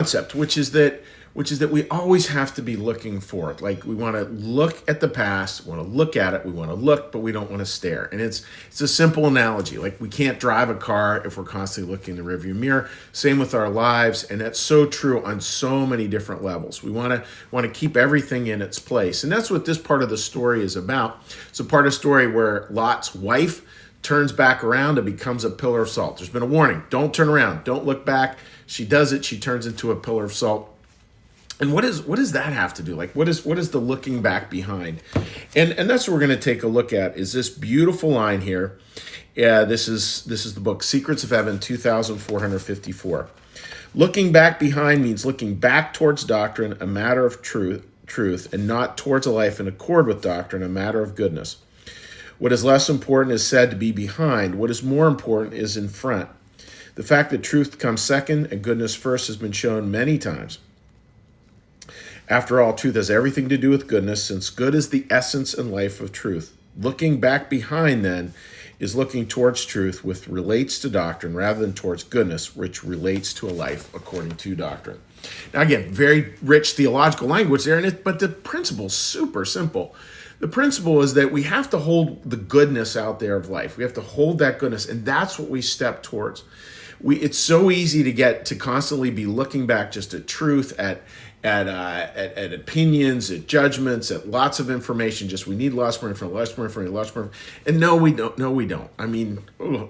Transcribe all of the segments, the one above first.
concept, which is that we always have to be looking forward. Like, we want to look at the past, we want to look at it, we want to look, but we don't want to stare. And it's a simple analogy. Like, we can't drive a car if we're constantly looking in the rearview mirror. Same with our lives, and that's so true on so many different levels. We want to keep everything in its place, and that's what this part of the story is about. It's a part of the story where Lot's wife turns back around and becomes a pillar of salt. There's been a warning: don't turn around, don't look back. She does it. She turns into a pillar of salt. And what does that have to do? Like, what is the looking back behind? And that's what we're going to take a look at, is this beautiful line here. Yeah, this is the book Secrets of Heaven, 2454. Looking back behind means looking back towards doctrine, a matter of truth, and not towards a life in accord with doctrine, a matter of goodness. What is less important is said to be behind. What is more important is in front. The fact that truth comes second and goodness first has been shown many times. After all, truth has everything to do with goodness, since good is the essence and life of truth. Looking back behind, then, is looking towards truth, which relates to doctrine, rather than towards goodness, which relates to a life according to doctrine. Now, again, very rich theological language there, but the principle's super simple. The principle is that we have to hold the goodness out there of life. We have to hold that goodness, and that's what we step towards. It's so easy to constantly be looking back just at truth, at opinions, at judgments, at lots of information. Just, we need lots more information. And no, we don't. I mean,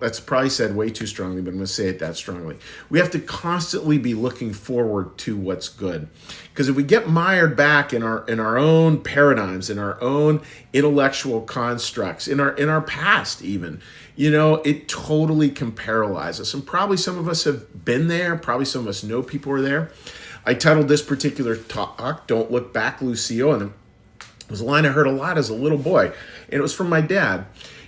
that's probably said way too strongly, but I'm going to say it that strongly. We have to constantly be looking forward to what's good, because if we get mired back in our own paradigms, in our own intellectual constructs, in our past even, it totally can paralyze us. And probably some of us have been there. Probably some of us know people are there. I titled this particular talk, Don't Look Back, Lucile, and it was a line I heard a lot as a little boy, and it was from my dad.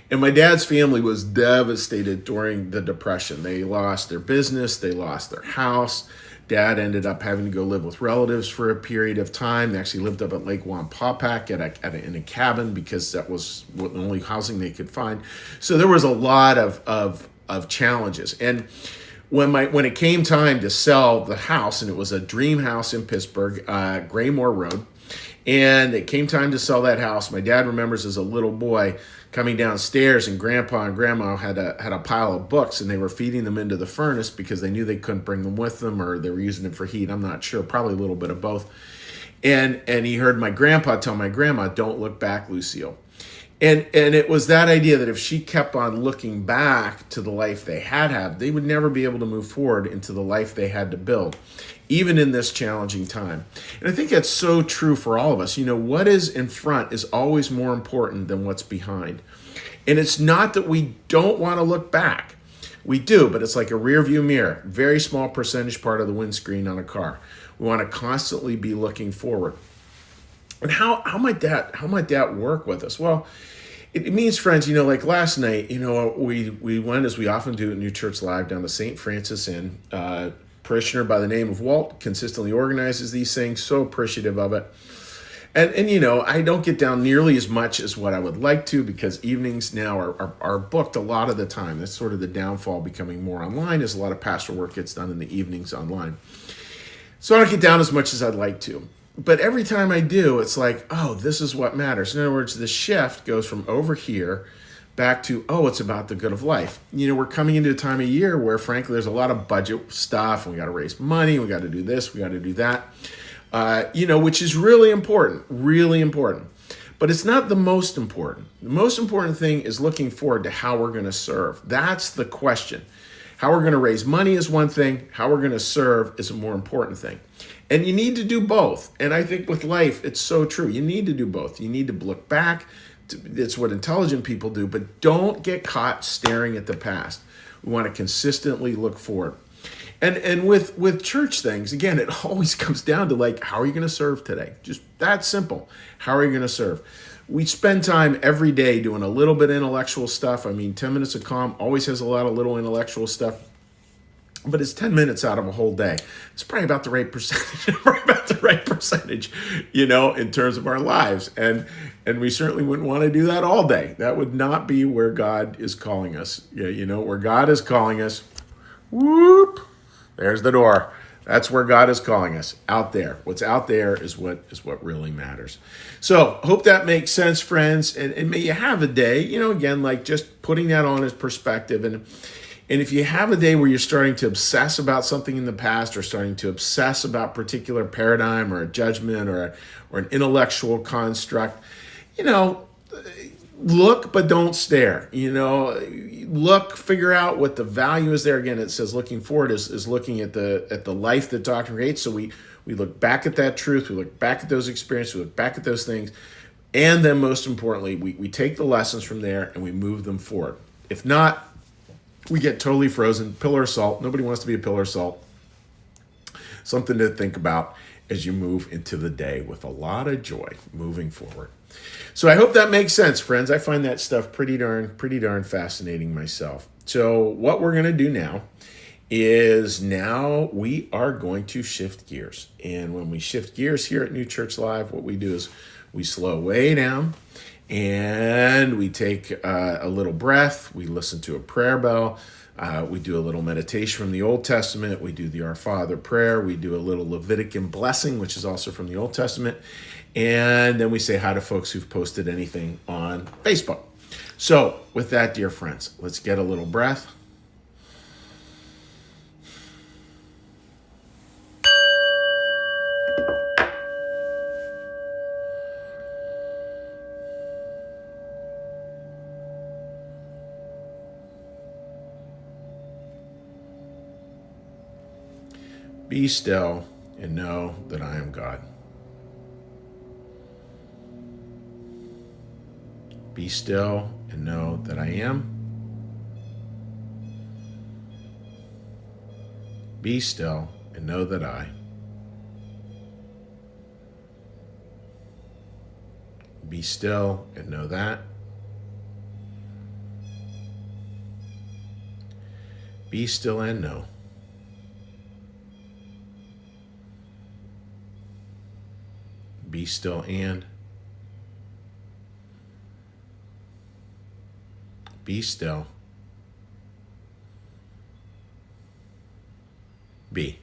And my dad's family was devastated during the Depression. They lost their business, they lost their house. Dad ended up having to go live with relatives for a period of time. They actually lived up at Lake Wampaupack in a cabin, because that was the only housing they could find. So there was a lot of challenges. And when it came time to sell the house, and it was a dream house in Pittsburgh, Graymore Road, and it came time to sell that house, my dad remembers as a little boy coming downstairs, and Grandpa and Grandma had a pile of books, and they were feeding them into the furnace because they knew they couldn't bring them with them, or they were using them for heat. I'm not sure, probably a little bit of both. And he heard my grandpa tell my grandma, "Don't look back, Lucile." And it was that idea that if she kept on looking back to the life they had, they would never be able to move forward into the life they had to build, even in this challenging time. And I think that's so true for all of us. What is in front is always more important than what's behind. And it's not that we don't want to look back. We do, but it's like a rear view mirror, very small percentage part of the windscreen on a car. We want to constantly be looking forward. And how might that work with us? Well, it means, friends, like last night, we went, as we often do at New Church Live, down to St. Francis Inn. Parishioner by the name of Walt consistently organizes these things, so appreciative of it. And I don't get down nearly as much as what I would like to, because evenings now are booked a lot of the time. That's sort of the downfall, becoming more online, as a lot of pastoral work gets done in the evenings online. So I don't get down as much as I'd like to. But every time I do, it's like, oh, this is what matters. In other words, the shift goes from over here back to, oh, it's about the good of life. We're coming into a time of year where, frankly, there's a lot of budget stuff, and we got to raise money, we got to do this, we got to do that, which is really important, really important. But it's not the most important. The most important thing is looking forward to how we're going to serve. That's the question. How we're going to raise money is one thing. How we're going to serve is a more important thing. And you need to do both. And I think with life, it's so true. You need to do both. You need to look back. It's what intelligent people do. But don't get caught staring at the past. We want to consistently look forward. And with church things, again, it always comes down to, like, how are you going to serve today? Just that simple. How are you going to serve? We spend time every day doing a little bit of intellectual stuff. 10 minutes of calm always has a lot of little intellectual stuff, but it's 10 minutes out of a whole day. It's probably about the right percentage, in terms of our lives. And we certainly wouldn't want to do that all day. That would not be where God is calling us. Where God is calling us, whoop, there's the door. That's where God is calling us, out there. What's out there is what really matters. So hope that makes sense, friends. And may you have a day, again, like just putting that on as perspective. And if you have a day where you're starting to obsess about something in the past, or starting to obsess about a particular paradigm or a judgment or an intellectual construct, look but don't stare. Look, figure out what the value is there. Again, it says looking forward is looking at the life that doctrine creates. So we look back at that truth, we look back at those experiences, we look back at those things, and then most importantly, we take the lessons from there and we move them forward. If not, we get totally frozen, pillar of salt. Nobody wants to be a pillar of salt. Something to think about as you move into the day with a lot of joy moving forward. So I hope that makes sense, friends. I find that stuff pretty darn fascinating myself. So what we're going to do now is we are going to shift gears. And when we shift gears here at New Church Live, what we do is we slow way down and we take a little breath. We listen to a prayer bell. We do a little meditation from the Old Testament. We do the Our Father prayer. We do a little Levitican blessing, which is also from the Old Testament. And then we say hi to folks who've posted anything on Facebook. So with that, dear friends, let's get a little breath. Be still and know that I am God. Be still and know that I am. Be still and know that I. Be still and know that. Be still and know. Be still and. Be still. Be.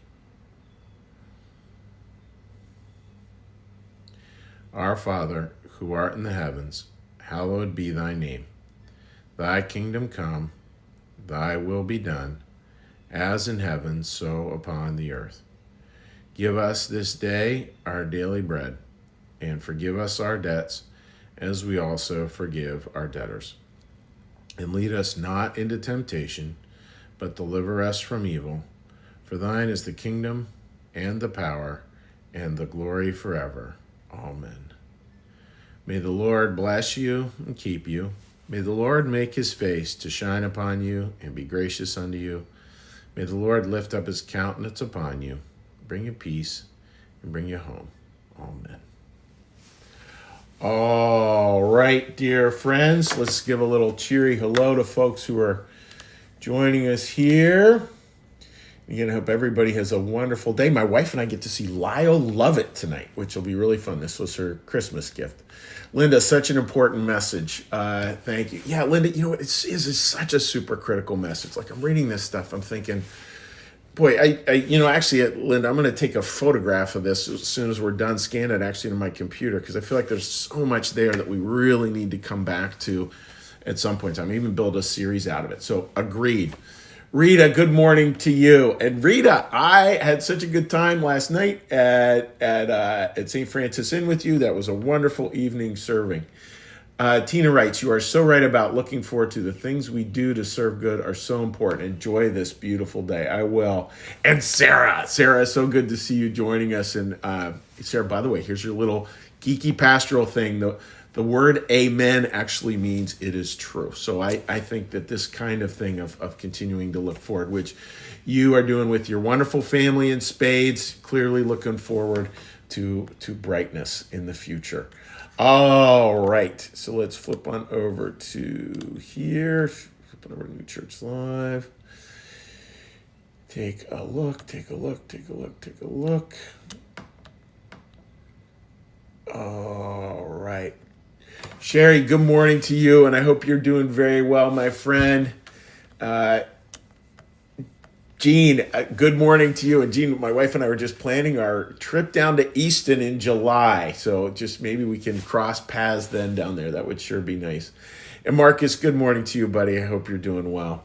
Our Father, who art in the heavens, hallowed be thy name. Thy kingdom come, thy will be done, as in heaven, so upon the earth. Give us this day our daily bread, and forgive us our debts, as we also forgive our debtors. And lead us not into temptation, but deliver us from evil. For thine is the kingdom, and the power, and the glory forever. Amen. May the Lord bless you and keep you. May the Lord make his face to shine upon you and be gracious unto you. May the Lord lift up his countenance upon you, bring you peace, and bring you home. Amen. All right, dear friends, let's give a little cheery hello to folks who are joining us here. Again, I hope everybody has a wonderful day. My wife and I get to see Lyle Lovett tonight, which will be really fun. This was her Christmas gift. Linda, such an important message. Thank you. Yeah, Linda, it is such a super critical message. Like, I'm reading this stuff, I'm thinking, boy, actually, Linda, I'm going to take a photograph of this as soon as we're done, scan it actually to my computer, because I feel like there's so much there that we really need to come back to at some point in time, even build a series out of it. So, agreed. Rita, good morning to you. And Rita, I had such a good time last night at St. Francis Inn with you. That was a wonderful evening serving. Tina writes, you are so right about looking forward to the things we do to serve good are so important. Enjoy this beautiful day. I will. And Sarah, so good to see you joining us. And Sarah, by the way, here's your little geeky pastoral thing. The word amen actually means it is true. So I think that this kind of thing of continuing to look forward, which you are doing with your wonderful family in spades, clearly looking forward to brightness in the future. All right, so let's flip on over to here. Flip on over to New Church Live. Take a look. All right. Sherry, good morning to you, and I hope you're doing very well, my friend. Gene, good morning to you. And Gene, my wife and I were just planning our trip down to Easton in July. So just maybe we can cross paths then down there. That would sure be nice. And Marcus, good morning to you, buddy. I hope you're doing well.